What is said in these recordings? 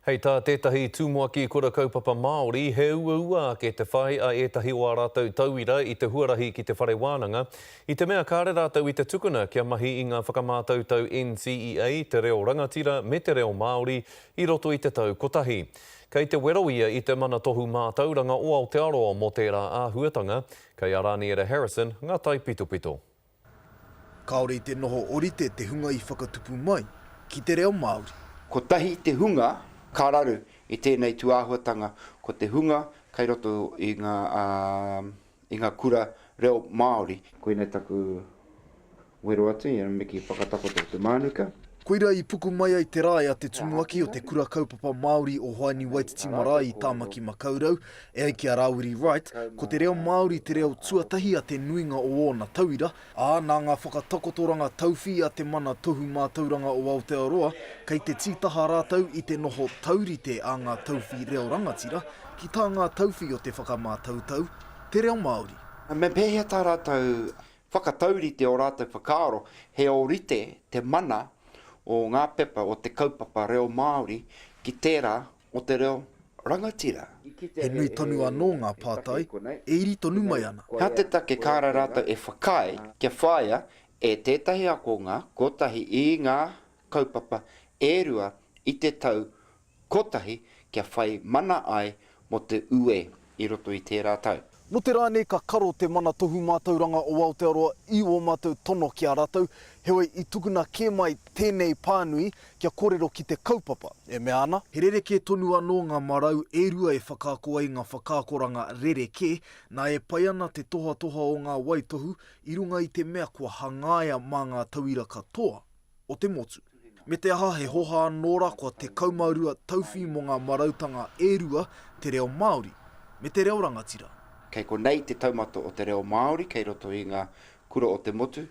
Hei tā tētahi tūmoaki kura kaupapa Māori, he ua ke te whai a ētahi o rātou tauira i te huarahi ki te whare wānanga. I te mea kāre rātou i te tukuna kia mahi i ngā whakamātautau NCEA, te reo rangatira me te reo Māori i roto i te tau kotahi. Kei te weroia i te mana tohu mātauranga o Aotearoa mō tērā āhuatanga, kei Araniera Harrison, ngā tai pito. Kāore i te noho orite te hunga i whakatupu mai ki te reo Māori. Ko tahi te hunga, ka raru i tēnei tuāhuatanga ko te hunga kei roto i ngā kura reo Māori. Koinei taku wero atu, i me ki whakatakoto te mānuka. Koira i puku mai ai te rāia te tumuaki o te kura kaupapa Māori o Haini Waititi Marae i Tāmaki Makaurau, e ai ki a Rawiri Wright, ko te reo Māori te reo tuatahi a te nuinga o ōna tauira, ā nā ngā whakatakotoranga tauwhi a te mana tohu mātauranga o Aotearoa, kei te tītaha rātau i te noho taurite a ngā tauwhi reo rangatira, ki tā ngā tauwhi o te whakamātautau, te reo Māori. Me pēhea tā rātau whakataurite o rātau whakaaro, he orite te mana o ngā pepa o te kaupapa reo Māori ki tērā o te reo rangatira. He nui tonu anō ngā pātai, e iri tonu mai ana. Hea te take kāra rātau e whakai kia whaia e tētahi akonga kotahi i ngā kaupapa e rua i te tau kotahi kia whai mana ai mo te ue i roto i tērā tau. No te rāne ka karo te mana tohu mātauranga o Aotearoa i o mātou tono ki a rātou, heoi i tukuna ke mai tēnei pānui kia kōrero ki te kaupapa. E mea ana, he rereke tonu anō ngā marau e rua e whakaako ai ngā whakaakoranga rereke, nā e pai ana te toha o ngā waitohu i runga i te mea kua hangaia mā ngā tauira katoa o te motu. Me te aha he hoha anōra kua te kaumaurua tauwhi mo ngā marautanga e rua te reo Māori, me te reo rangatira. Kei ko nei te taumata o te reo Māori, kei roto i ngā kura o te motu.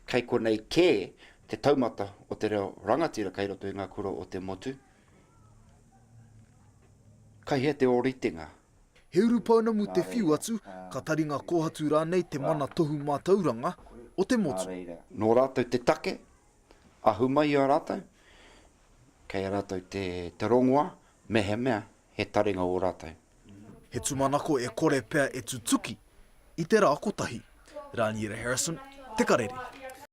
Kei ko nei kē te taumata o te reo rangatira, kei roto i ngā kura o te motu. Kai he te oritenga. He uru pauna mu te whiu atu, ka taringa kohatu rānei te mana tohu mātauranga o te motu. Nō rātou te take, ahu mai o rātou. Kei a rātou te rongoa, me he mea, he taringa o rātou. He tumanako e kore pea e tutuki i te rā kotahi. Rāniera Harrison, Te Karere.